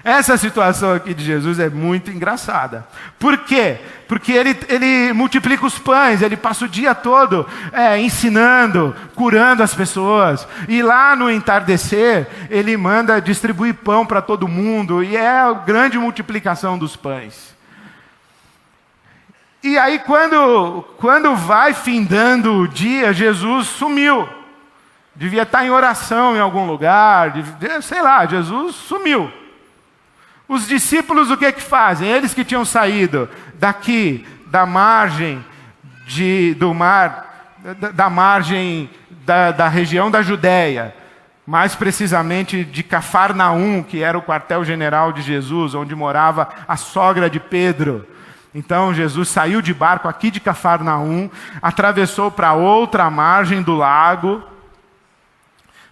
Essa situação aqui de Jesus é muito engraçada. Por quê? Porque ele multiplica os pães, ele passa o dia todo ensinando, curando as pessoas. E lá no entardecer, ele manda distribuir pão para todo mundo. E é a grande multiplicação dos pães. E aí quando vai findando o dia, Jesus sumiu. Devia estar em oração em algum lugar, sei lá, Jesus sumiu. Os discípulos o que fazem? Eles que tinham saído daqui, da margem do mar, da margem da região da Judéia, mais precisamente de Cafarnaum, que era o quartel-general de Jesus, onde morava a sogra de Pedro. Então Jesus saiu de barco aqui de Cafarnaum, atravessou para outra margem do lago,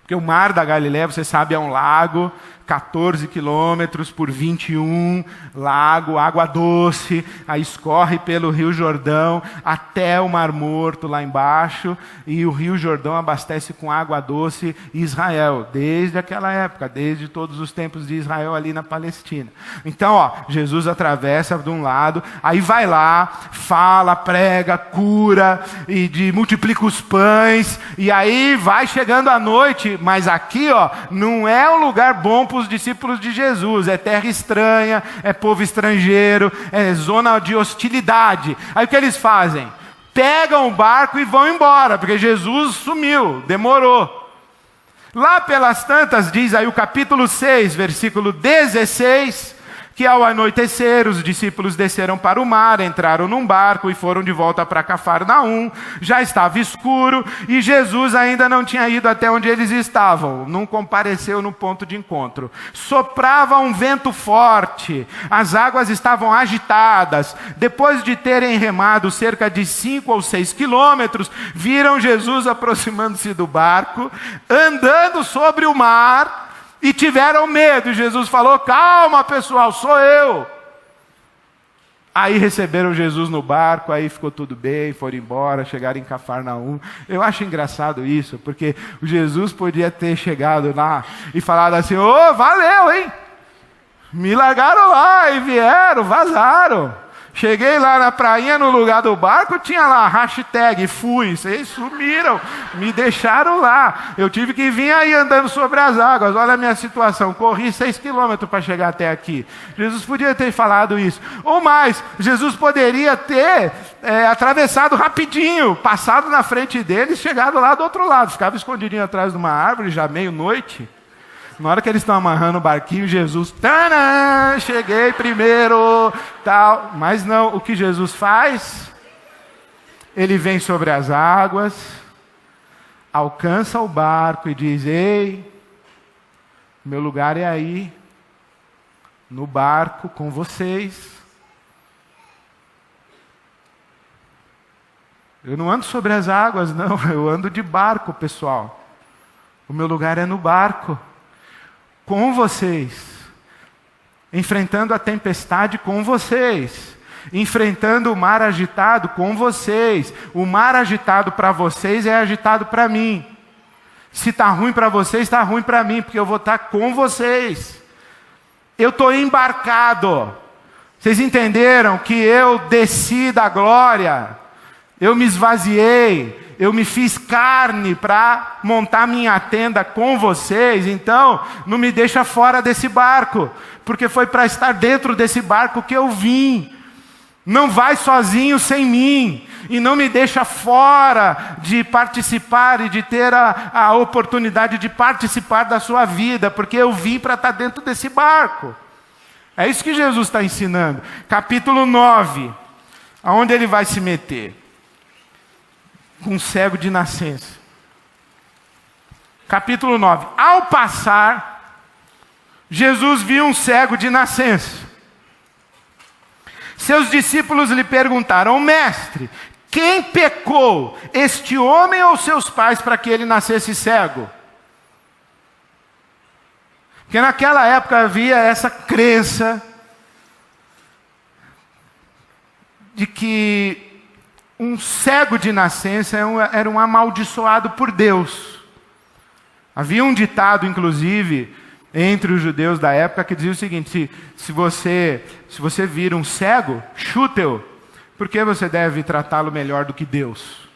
porque o mar da Galileia, você sabe, é um lago, 14 quilômetros por 21, lago, água doce, aí escorre pelo Rio Jordão até o Mar Morto lá embaixo, e o Rio Jordão abastece com água doce Israel, desde aquela época, desde todos os tempos de Israel ali na Palestina. Então, Jesus atravessa de um lado, aí vai lá, fala, prega, cura, e multiplica os pães, e aí vai chegando a noite, mas aqui, não é um lugar bom para os discípulos de Jesus, é terra estranha, é povo estrangeiro, é zona de hostilidade. Aí o que eles fazem? Pegam o barco e vão embora, porque Jesus sumiu, demorou. Lá pelas tantas, diz aí o capítulo 6, versículo 16, que ao anoitecer os discípulos desceram para o mar, entraram num barco e foram de volta para Cafarnaum. Já estava escuro e Jesus ainda não tinha ido até onde eles estavam, não compareceu no ponto de encontro. Soprava um vento forte, as águas estavam agitadas. Depois de terem remado cerca de 5 ou 6 quilômetros, viram Jesus aproximando-se do barco, andando sobre o mar, e tiveram medo. E Jesus falou: calma pessoal, sou eu. Aí receberam Jesus no barco, aí ficou tudo bem, foram embora, chegaram em Cafarnaum. Eu acho engraçado isso, porque Jesus podia ter chegado lá e falado assim: valeu, hein? Me largaram lá e vieram, vazaram. Cheguei lá na prainha, no lugar do barco, tinha lá, hashtag, fui. Vocês sumiram, me deixaram lá. Eu tive que vir aí andando sobre as águas. Olha a minha situação, corri 6 quilômetros para chegar até aqui. Jesus podia ter falado isso. Ou mais, Jesus poderia ter atravessado rapidinho, passado na frente deles, chegado lá do outro lado. Ficava escondidinho atrás de uma árvore, já meio-noite. Na hora que eles estão amarrando o barquinho, Jesus, tanã, cheguei primeiro, tal. Mas não, o que Jesus faz? Ele vem sobre as águas, alcança o barco e diz: ei, meu lugar é aí, no barco com vocês. Eu não ando sobre as águas, não, eu ando de barco, pessoal. O meu lugar é no barco. Com vocês, enfrentando a tempestade com vocês, enfrentando o mar agitado com vocês. O mar agitado para vocês é agitado para mim. Se está ruim para vocês, está ruim para mim, porque eu vou estar com vocês. Eu estou embarcado. Vocês entenderam que eu desci da glória, eu me esvaziei, eu me fiz carne para montar minha tenda com vocês. Então, não me deixa fora desse barco, porque foi para estar dentro desse barco que eu vim. Não vai sozinho sem mim, e não me deixa fora de participar e de ter a oportunidade de participar da sua vida, porque eu vim para estar dentro desse barco. É isso que Jesus está ensinando. Capítulo 9, aonde ele vai se meter? Com um cego de nascença. Capítulo 9. Ao passar, Jesus viu um cego de nascença. Seus discípulos lhe perguntaram: mestre, quem pecou, este homem ou seus pais, para que ele nascesse cego? Porque naquela época havia essa crença de que um cego de nascença era um amaldiçoado por Deus. Havia um ditado, inclusive, entre os judeus da época que dizia o seguinte: se você vira um cego, chute-o, porque você deve tratá-lo melhor do que Deus.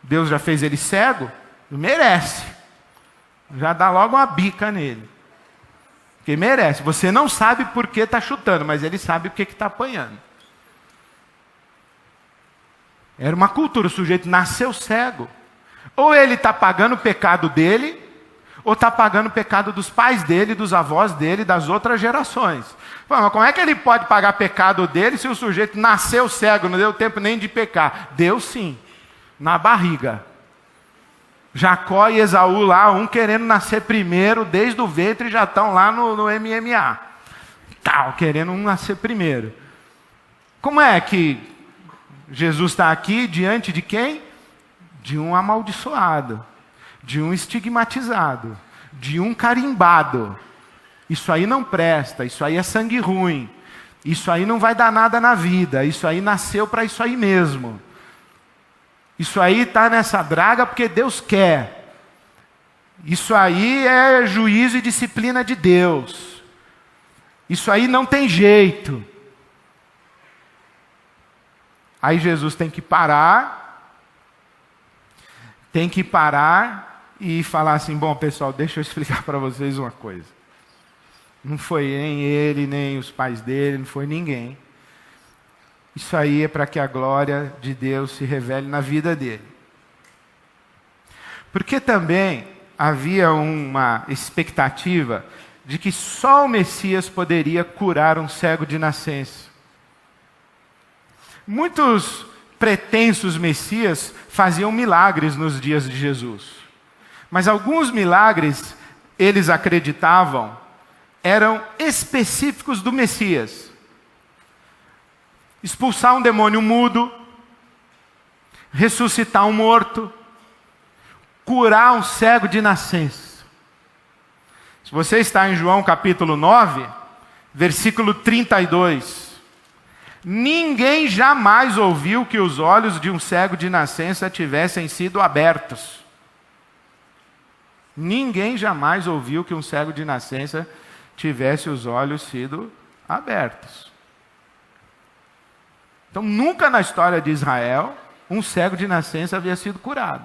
Deus já fez ele cego, merece. Já dá logo uma bica nele. Porque merece. Você não sabe por que está chutando, mas ele sabe por que está apanhando. Era uma cultura, o sujeito nasceu cego. Ou ele está pagando o pecado dele, ou está pagando o pecado dos pais dele, dos avós dele, das outras gerações. Pô, mas como é que ele pode pagar pecado dele se o sujeito nasceu cego, não deu tempo nem de pecar? Deu sim, na barriga. Jacó e Esaú lá, um querendo nascer primeiro, desde o ventre já estão lá no MMA. Querendo um nascer primeiro. Como é que Jesus está aqui diante de quem? De um amaldiçoado, de um estigmatizado, de um carimbado. Isso aí não presta, isso aí é sangue ruim, isso aí não vai dar nada na vida, isso aí nasceu para isso aí mesmo. Isso aí está nessa draga porque Deus quer. Isso aí é juízo e disciplina de Deus. Isso aí não tem jeito. Aí Jesus tem que parar e falar assim: bom pessoal, deixa eu explicar para vocês uma coisa. Não foi nem ele, nem os pais dele, não foi ninguém. Isso aí é para que a glória de Deus se revele na vida dele. Porque também havia uma expectativa de que só o Messias poderia curar um cego de nascença. Muitos pretensos Messias faziam milagres nos dias de Jesus. Mas alguns milagres, eles acreditavam, eram específicos do Messias. Expulsar um demônio mudo, ressuscitar um morto, curar um cego de nascença. Se você está em João capítulo 9, versículo 32. Ninguém jamais ouviu que os olhos de um cego de nascença tivessem sido abertos. Ninguém jamais ouviu que um cego de nascença tivesse os olhos sido abertos. Então, nunca na história de Israel, um cego de nascença havia sido curado.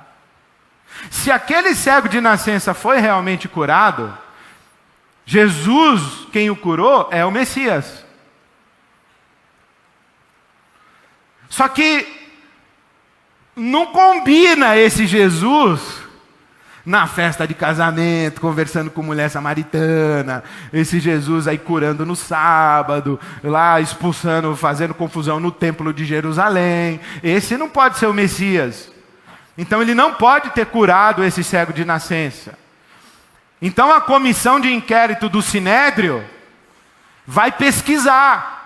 Se aquele cego de nascença foi realmente curado, Jesus, quem o curou, é o Messias. Só que não combina esse Jesus na festa de casamento, conversando com mulher samaritana, esse Jesus aí curando no sábado, lá expulsando, fazendo confusão no templo de Jerusalém. Esse não pode ser o Messias. Então ele não pode ter curado esse cego de nascença. Então a comissão de inquérito do Sinédrio vai pesquisar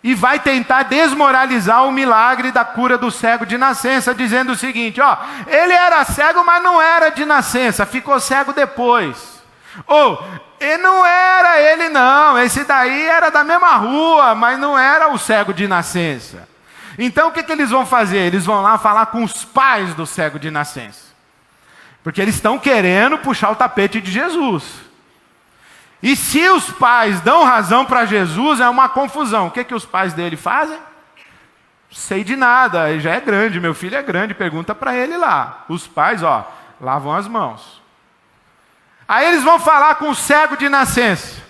e vai tentar desmoralizar o milagre da cura do cego de nascença, dizendo o seguinte: ele era cego, mas não era de nascença, ficou cego depois. Ou, e não era ele não, esse daí era da mesma rua, mas não era o cego de nascença. Então o que eles vão fazer? Eles vão lá falar com os pais do cego de nascença. Porque eles estão querendo puxar o tapete de Jesus. E se os pais dão razão para Jesus, é uma confusão. O que os pais dele fazem? Sei de nada, ele já é grande, meu filho é grande, pergunta para ele lá. Os pais, lavam as mãos. Aí eles vão falar com o cego de nascença.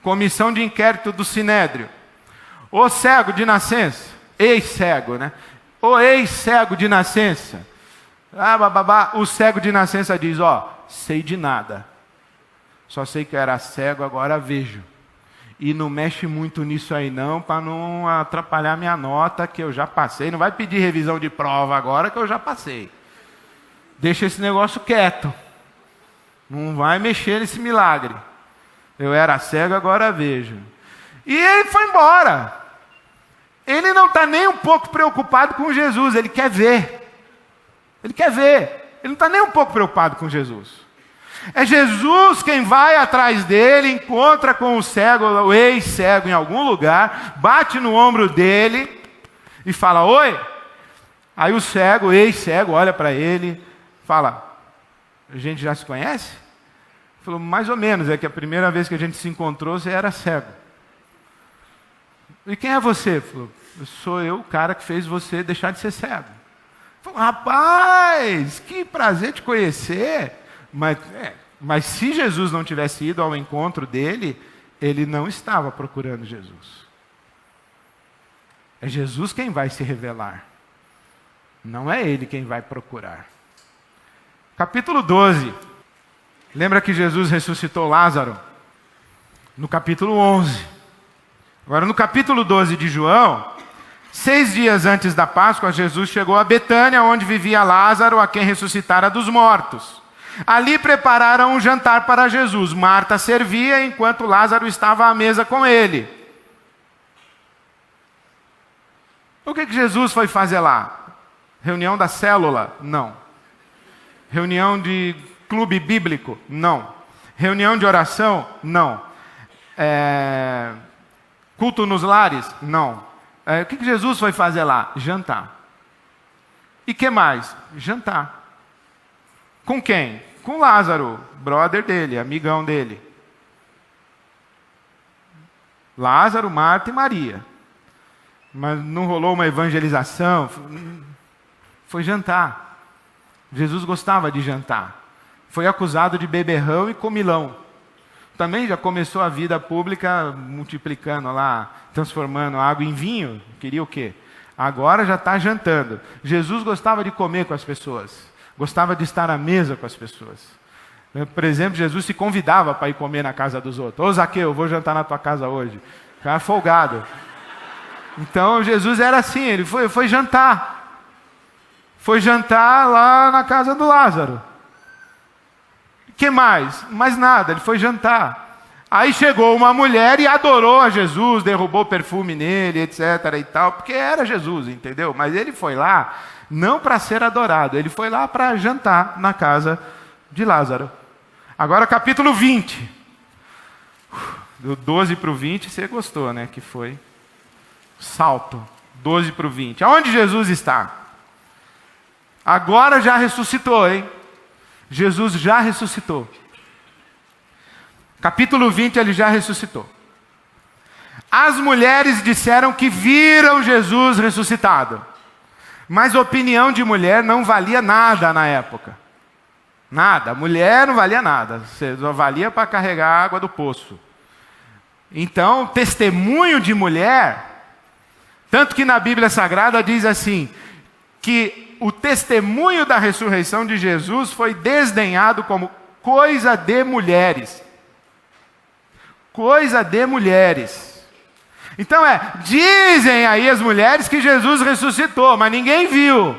Comissão de inquérito do Sinédrio. Ô cego de nascença, ex-cego, né? Ô ex-cego de nascença. O cego de nascença diz: sei de nada. Só sei que eu era cego, agora vejo. E não mexe muito nisso aí não, para não atrapalhar minha nota, que eu já passei. Não vai pedir revisão de prova agora, que eu já passei. Deixa esse negócio quieto. Não vai mexer nesse milagre. Eu era cego, agora vejo. E ele foi embora. Ele não está nem um pouco preocupado com Jesus, ele quer ver. Ele quer ver. Ele não está nem um pouco preocupado com Jesus. É Jesus quem vai atrás dele, encontra com o cego, o ex-cego em algum lugar, bate no ombro dele e fala: oi. Aí o cego, o ex-cego, olha para ele, fala: a gente já se conhece? falou, mais ou menos, é que a primeira vez que a gente se encontrou, você era cego. E quem é você? Ele falou, sou eu, o cara que fez você deixar de ser cego. Ele falou, rapaz, que prazer te conhecer. Mas se Jesus não tivesse ido ao encontro dele, ele não estava procurando Jesus. É Jesus quem vai se revelar. Não é ele quem vai procurar. Capítulo 12. Lembra que Jesus ressuscitou Lázaro? No capítulo 11. Agora, no capítulo 12 de João, 6 dias antes da Páscoa, Jesus chegou a Betânia, onde vivia Lázaro, a quem ressuscitara dos mortos. Ali prepararam um jantar para Jesus. Marta servia, enquanto Lázaro estava à mesa com ele. O que Jesus foi fazer lá? Reunião da célula? Não. Reunião de clube bíblico? Não. Reunião de oração? Não. Culto nos lares? Não. O que Jesus foi fazer lá? Jantar. E que mais? Jantar. Com quem? Com Lázaro, brother dele, amigão dele. Lázaro, Marta e Maria. Mas não rolou uma evangelização, foi jantar. Jesus gostava de jantar. Foi acusado de beberrão e comilão. Também já começou a vida pública multiplicando lá, transformando água em vinho. Queria o quê? Agora já está jantando. Jesus gostava de comer com as pessoas. Gostava de estar à mesa com as pessoas. Por exemplo, Jesus se convidava para ir comer na casa dos outros. Ô Zaqueu, eu vou jantar na tua casa hoje. Ficava folgado. Então Jesus era assim, ele foi jantar. Foi jantar lá na casa do Lázaro. O que mais? Mais nada, ele foi jantar. Aí chegou uma mulher e adorou a Jesus, derrubou perfume nele, etc. e tal, porque era Jesus, entendeu? Mas ele foi lá não para ser adorado, ele foi lá para jantar na casa de Lázaro. Agora capítulo 20. Do 12 para o 20, você gostou, né? Que foi salto, 12 para o 20. Aonde Jesus está? Agora já ressuscitou, hein? Jesus já ressuscitou. Capítulo 20, ele já ressuscitou. As mulheres disseram que viram Jesus ressuscitado. Mas a opinião de mulher não valia nada na época. Nada. Mulher não valia nada. Você só valia para carregar a água do poço. Então, testemunho de mulher, tanto que na Bíblia Sagrada diz assim, que o testemunho da ressurreição de Jesus foi desdenhado como coisa de mulheres. Coisa de mulheres. Então dizem aí as mulheres que Jesus ressuscitou, mas ninguém viu.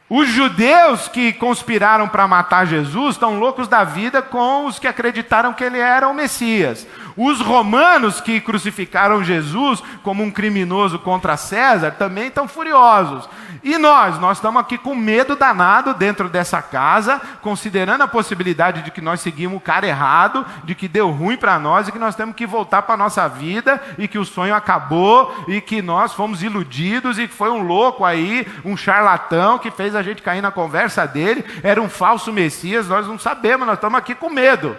Os judeus que conspiraram para matar Jesus estão loucos da vida com os que acreditaram que ele era o Messias. Os romanos que crucificaram Jesus como um criminoso contra César também estão furiosos. E nós estamos aqui com medo danado dentro dessa casa, considerando a possibilidade de que nós seguimos o cara errado, de que deu ruim para nós e que nós temos que voltar para a nossa vida e que o sonho acabou e que nós fomos iludidos e que foi um louco aí, um charlatão que fez a gente cair na conversa dele, era um falso Messias, nós não sabemos, nós estamos aqui com medo.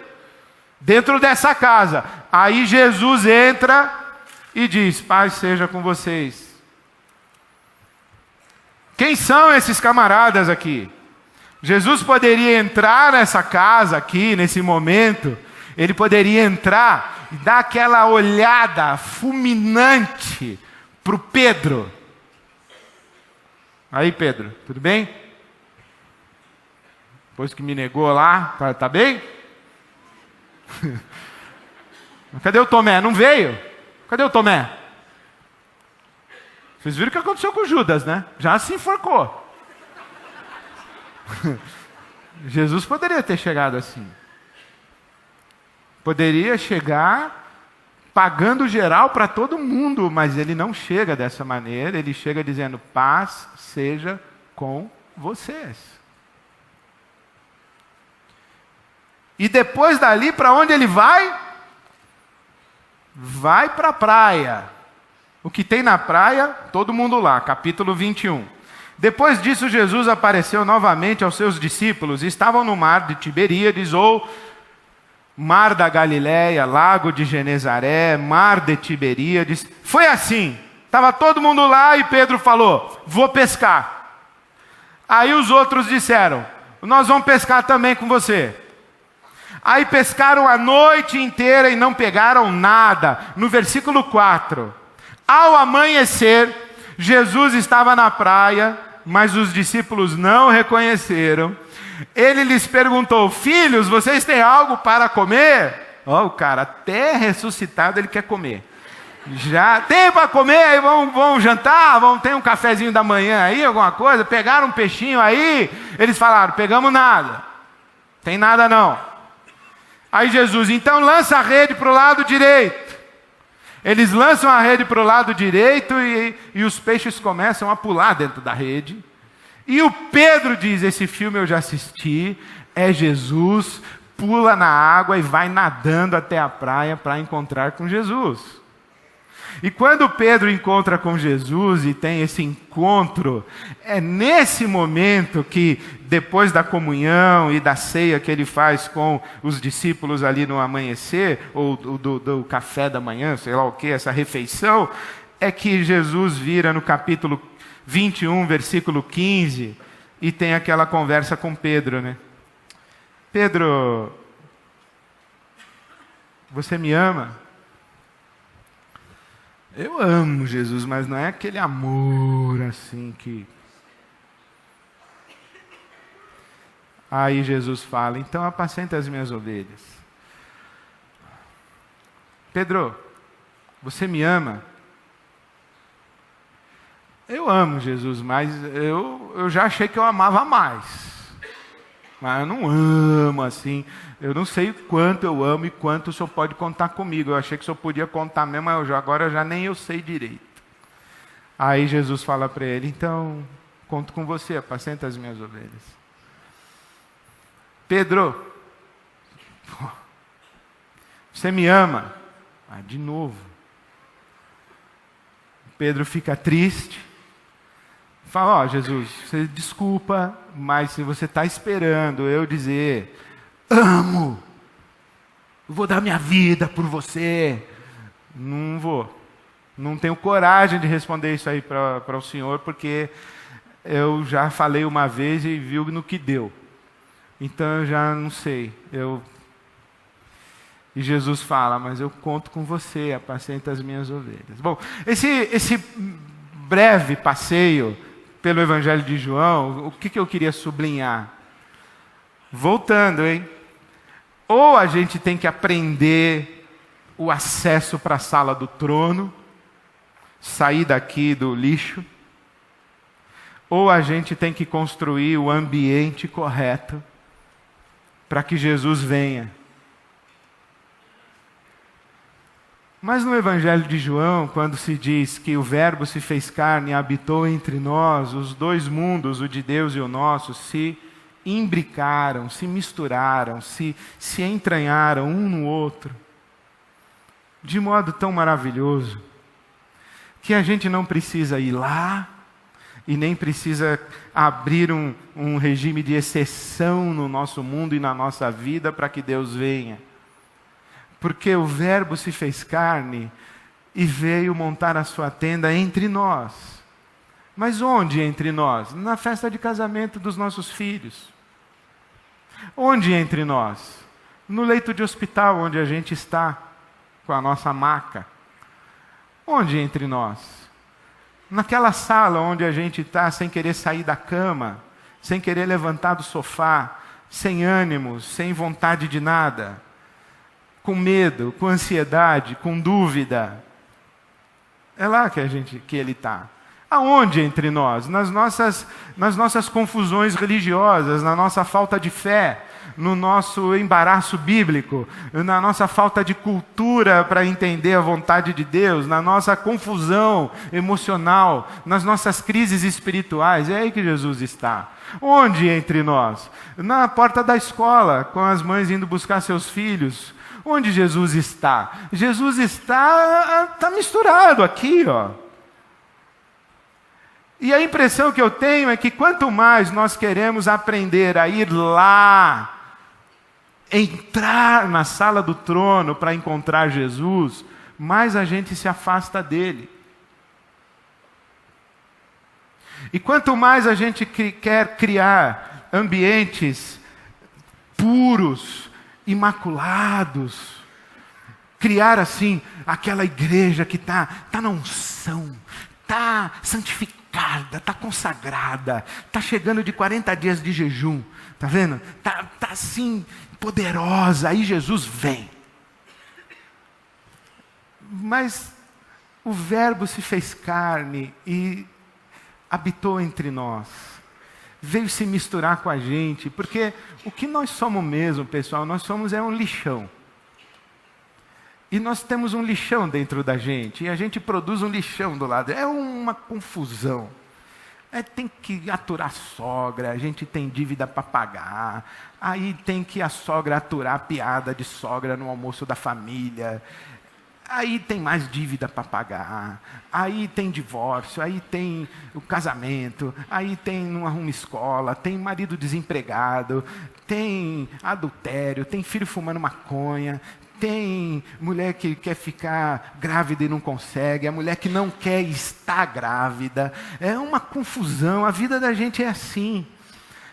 Dentro dessa casa. Aí Jesus entra e diz, paz seja com vocês. Quem são esses camaradas aqui? Jesus poderia entrar nessa casa aqui, nesse momento, ele poderia entrar e dar aquela olhada fulminante para o Pedro. Aí Pedro, tudo bem? Depois que me negou lá, tá bem? Cadê o Tomé? Não veio? Cadê o Tomé? Vocês viram o que aconteceu com o Judas, né? Já se enforcou. Jesus poderia ter chegado assim. Poderia chegar pagando geral para todo mundo, mas ele não chega dessa maneira, ele chega dizendo, paz seja com vocês. E depois dali, para onde ele vai? Vai para a praia. O que tem na praia, todo mundo lá. Capítulo 21. Depois disso, Jesus apareceu novamente aos seus discípulos. Estavam no mar de Tiberíades, ou Mar da Galileia, Lago de Genezaré, Mar de Tiberíades. Foi assim. Estava todo mundo lá e Pedro falou: vou pescar. Aí os outros disseram: nós vamos pescar também com você. Aí pescaram a noite inteira e não pegaram nada. No versículo 4, ao amanhecer, Jesus estava na praia, mas os discípulos não reconheceram. Ele lhes perguntou: filhos, vocês têm algo para comer? Ó, o cara, até ressuscitado ele quer comer. Já tem para comer? Aí vão jantar? Ter um cafezinho da manhã aí, alguma coisa? Pegaram um peixinho aí? Eles falaram: pegamos nada. Tem nada não. Aí Jesus: então lança a rede para o lado direito. Eles lançam a rede para o lado direito e os peixes começam a pular dentro da rede. E o Pedro diz: esse filme eu já assisti, é Jesus, pula na água e vai nadando até a praia para encontrar com Jesus. E quando Pedro encontra com Jesus e tem esse encontro, é nesse momento que, depois da comunhão e da ceia que ele faz com os discípulos ali no amanhecer, ou do café da manhã, sei lá o que, essa refeição, é que Jesus vira no capítulo 21, versículo 15, e tem aquela conversa com Pedro, né? Pedro, você me ama? Eu amo Jesus, mas não é aquele amor assim que... Aí Jesus fala: então apacenta as minhas ovelhas. Pedro, você me ama? Eu amo Jesus, mas eu já achei que eu amava mais. Mas eu não amo assim. Eu não sei quanto eu amo e quanto o senhor pode contar comigo. Eu achei que o senhor podia contar mesmo, mas agora já nem eu sei direito. Aí Jesus fala para ele: então, conto com você, apacenta as minhas ovelhas. Pedro, você me ama? De novo. Pedro fica triste. Fala: ó, Jesus, você desculpa, mas se você está esperando eu dizer amo, eu vou dar minha vida por você, não vou. Não tenho coragem de responder isso aí para o senhor, porque eu já falei uma vez e viu no que deu. Então eu já não sei. E Jesus fala: mas eu conto com você, apacenta as minhas ovelhas. Bom, esse breve passeio pelo Evangelho de João, o que eu queria sublinhar? Voltando, hein? Ou a gente tem que aprender o acesso para a sala do trono, sair daqui do lixo, ou a gente tem que construir o ambiente correto para que Jesus venha. Mas no Evangelho de João, quando se diz que o Verbo se fez carne e habitou entre nós, os dois mundos, o de Deus e o nosso, se imbricaram, se misturaram, se entranharam um no outro, de modo tão maravilhoso, que a gente não precisa ir lá e nem precisa abrir um regime de exceção no nosso mundo e na nossa vida para que Deus venha. Porque o Verbo se fez carne e veio montar a sua tenda entre nós. Mas onde entre nós? Na festa de casamento dos nossos filhos. Onde entre nós? No leito de hospital onde a gente está, com a nossa maca. Onde entre nós? Naquela sala onde a gente está sem querer sair da cama, sem querer levantar do sofá, sem ânimo, sem vontade de nada, com medo, com ansiedade, com dúvida. É lá que ele está. Aonde entre nós? Nas nossas confusões religiosas, na nossa falta de fé, no nosso embaraço bíblico, na nossa falta de cultura para entender a vontade de Deus, na nossa confusão emocional, nas nossas crises espirituais. É aí que Jesus está. Onde entre nós? Na porta da escola, com as mães indo buscar seus filhos. Onde Jesus está? Jesus está misturado aqui, ó. E a impressão que eu tenho é que quanto mais nós queremos aprender a ir lá, entrar na sala do trono para encontrar Jesus, mais a gente se afasta dele. E quanto mais a gente quer criar ambientes puros, imaculados, criar assim, aquela igreja que está na unção, está santificada, está consagrada, está chegando de 40 dias de jejum, está vendo? Está assim, poderosa, aí Jesus vem. Mas o Verbo se fez carne e habitou entre nós, veio se misturar com a gente, porque o que nós somos mesmo, pessoal, nós somos um lixão. E nós temos um lixão dentro da gente, e a gente produz um lixão do lado. É uma confusão. Tem que aturar a sogra, a gente tem dívida para pagar, aí tem que a sogra aturar a piada de sogra no almoço da família, aí tem mais dívida para pagar, aí tem divórcio, aí tem o casamento, aí tem não arruma escola, tem marido desempregado, tem adultério, tem filho fumando maconha, tem mulher que quer ficar grávida e não consegue, a mulher que não quer estar grávida. É uma confusão, a vida da gente é assim.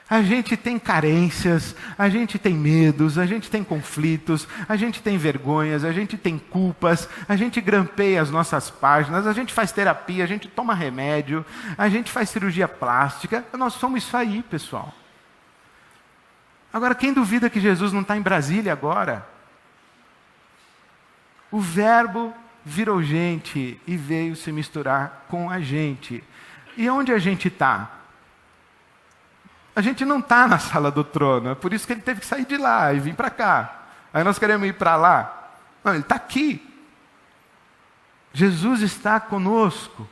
A gente tem carências, a gente tem medos, a gente tem conflitos, a gente tem vergonhas, a gente tem culpas, a gente grampeia as nossas páginas, a gente faz terapia, a gente toma remédio, a gente faz cirurgia plástica. Nós somos isso aí, pessoal. Agora, quem duvida que Jesus não está em Brasília agora? O Verbo virou gente e veio se misturar com a gente. E onde a gente está? A gente não está na sala do trono, é por isso que ele teve que sair de lá e vir para cá. Aí nós queremos ir para lá. Não, ele está aqui. Jesus está conosco.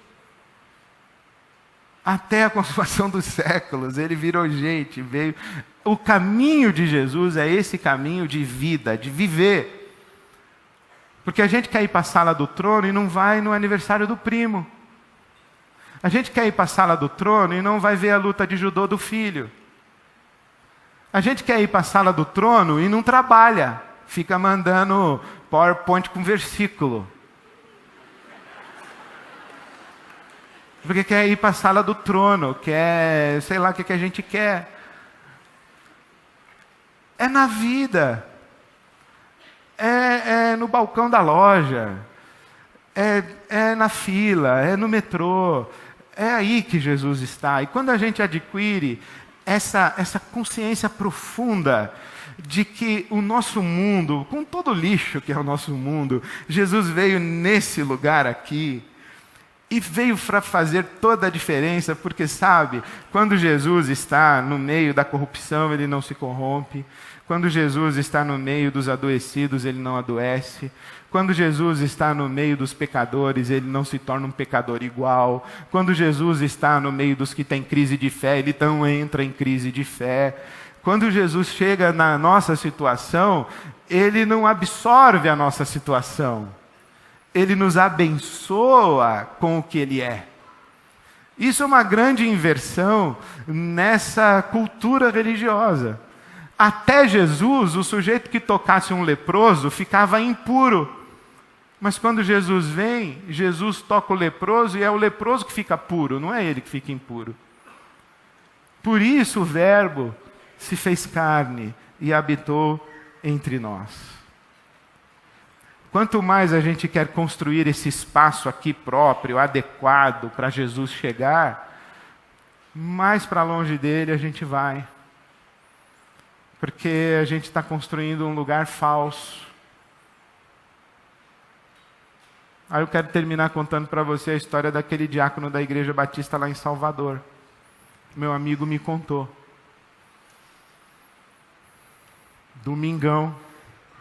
Até a consumação dos séculos, ele virou gente, veio. O caminho de Jesus é esse caminho de vida, de viver. Porque a gente quer ir para a sala do trono e não vai no aniversário do primo. A gente quer ir para a sala do trono e não vai ver a luta de judô do filho. A gente quer ir para a sala do trono e não trabalha. Fica mandando PowerPoint com versículo. Porque quer ir para a sala do trono, quer, sei lá o que a gente quer. É na vida. É no balcão da loja, é na fila, é no metrô, é aí que Jesus está. E quando a gente adquire essa consciência profunda de que o nosso mundo, com todo o lixo que é o nosso mundo, Jesus veio nesse lugar aqui, e veio para fazer toda a diferença, porque sabe, quando Jesus está no meio da corrupção, ele não se corrompe. Quando Jesus está no meio dos adoecidos, ele não adoece. Quando Jesus está no meio dos pecadores, ele não se torna um pecador igual. Quando Jesus está no meio dos que têm crise de fé, ele não entra em crise de fé. Quando Jesus chega na nossa situação, ele não absorve a nossa situação. Ele nos abençoa com o que ele é. Isso é uma grande inversão nessa cultura religiosa. Até Jesus, o sujeito que tocasse um leproso ficava impuro. Mas quando Jesus vem, Jesus toca o leproso e é o leproso que fica puro, não é ele que fica impuro. Por isso o Verbo se fez carne e habitou entre nós. Quanto mais a gente quer construir esse espaço aqui próprio, adequado para Jesus chegar, mais para longe dele a gente vai. Porque a gente está construindo um lugar falso. Aí eu quero terminar contando para você a história daquele diácono da Igreja Batista lá em Salvador. Meu amigo me contou. Domingão,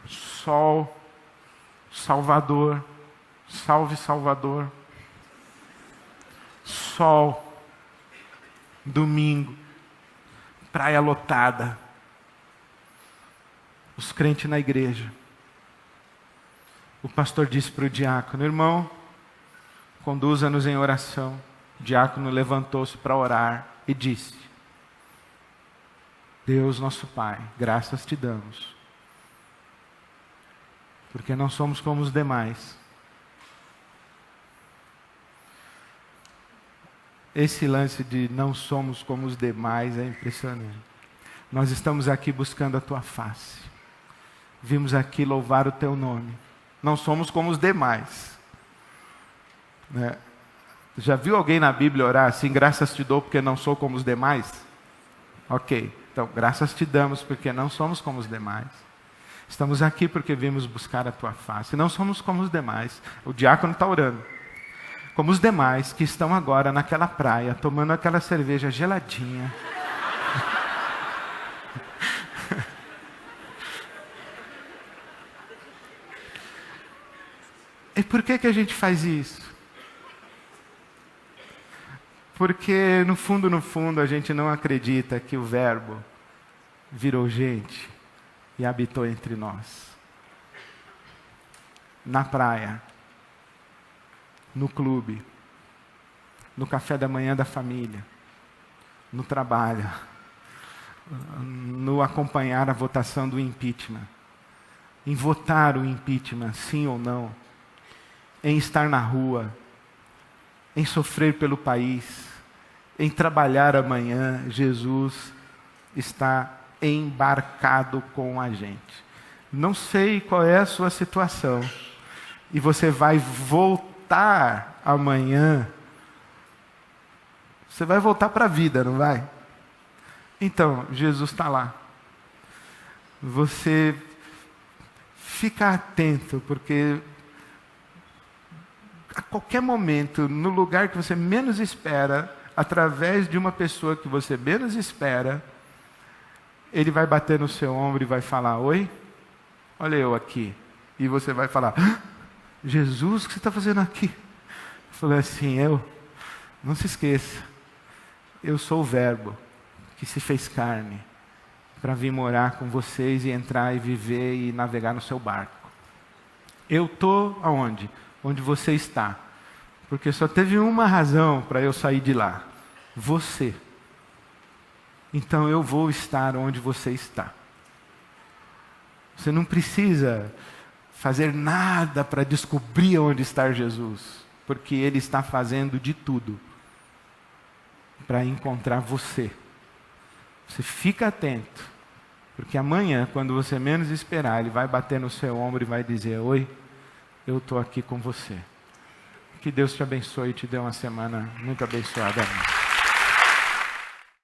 sol, Salvador, salve Salvador. Sol, domingo, praia lotada. Os crentes na igreja. O pastor disse para o diácono: irmão, conduza-nos em oração. O diácono levantou-se para orar e disse: Deus nosso Pai, graças te damos, porque não somos como os demais. Esse lance de não somos como os demais é impressionante. Nós estamos aqui buscando a tua face. Vimos aqui louvar o teu nome. Não somos como os demais. Né? Já viu alguém na Bíblia orar assim, graças te dou porque não sou como os demais? Ok, então graças te damos porque não somos como os demais. Estamos aqui porque vimos buscar a tua face. Não somos como os demais. O diácono está orando. Como os demais que estão agora naquela praia, tomando aquela cerveja geladinha. E por que a gente faz isso? Porque no fundo, a gente não acredita que o Verbo virou gente e habitou entre nós. Na praia, no clube, no café da manhã da família, no trabalho, no acompanhar a votação do impeachment, em votar o impeachment, sim ou não, em estar na rua, em sofrer pelo país, em trabalhar amanhã. Jesus está embarcado com a gente. Não sei qual é a sua situação, e você vai voltar amanhã. Você vai voltar para a vida, não vai? Então, Jesus está lá. Você fica atento, porque a qualquer momento, no lugar que você menos espera, através de uma pessoa que você menos espera, ele vai bater no seu ombro e vai falar: oi, olha eu aqui. E você vai falar: Jesus, o que você está fazendo aqui? Eu falei assim: não se esqueça, eu sou o Verbo que se fez carne para vir morar com vocês e entrar e viver e navegar no seu barco. Eu estou aonde? Onde você está. Porque só teve uma razão para eu sair de lá: você. Então eu vou estar onde você está. Você não precisa fazer nada para descobrir onde está Jesus, porque Ele está fazendo de tudo para encontrar você. Você fica atento, porque amanhã, quando você menos esperar, Ele vai bater no seu ombro e vai dizer: oi, eu estou aqui com você. Que Deus te abençoe e te dê uma semana muito abençoada.